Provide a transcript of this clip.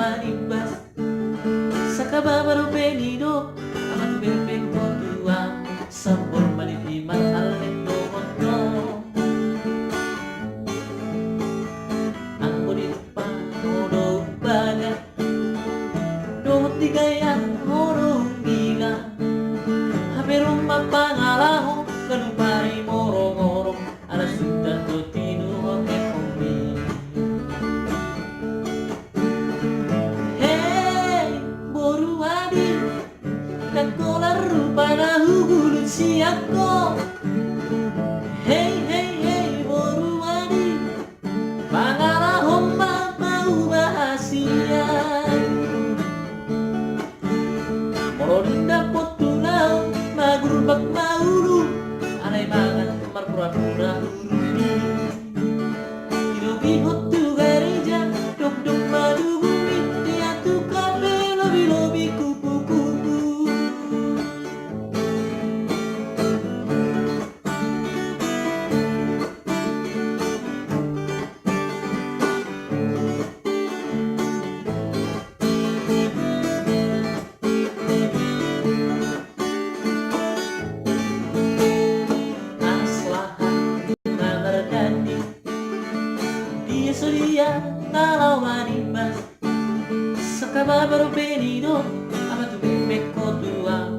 manibas sa kababaro venido amat bebek tua sabor malipiman alendo mondo ang bonito pa oro baga dohot di gaya oro giga haberum mapangalaho kalupay morong-orong alas sudah to tinuhok e kumi hey boru adi nagkolar rupa na hugulun siya ko hey hey hey boru adi pangalahong mapahubahasiyan morolinda potulaw magurubak maulu anay mangan marpura-pura ilobihot tu gereja dok-dok madugumi dia tu kape lobi-lobi kupu-kupu dia sedia kalau manibas sa kababaro venido amat bebek tua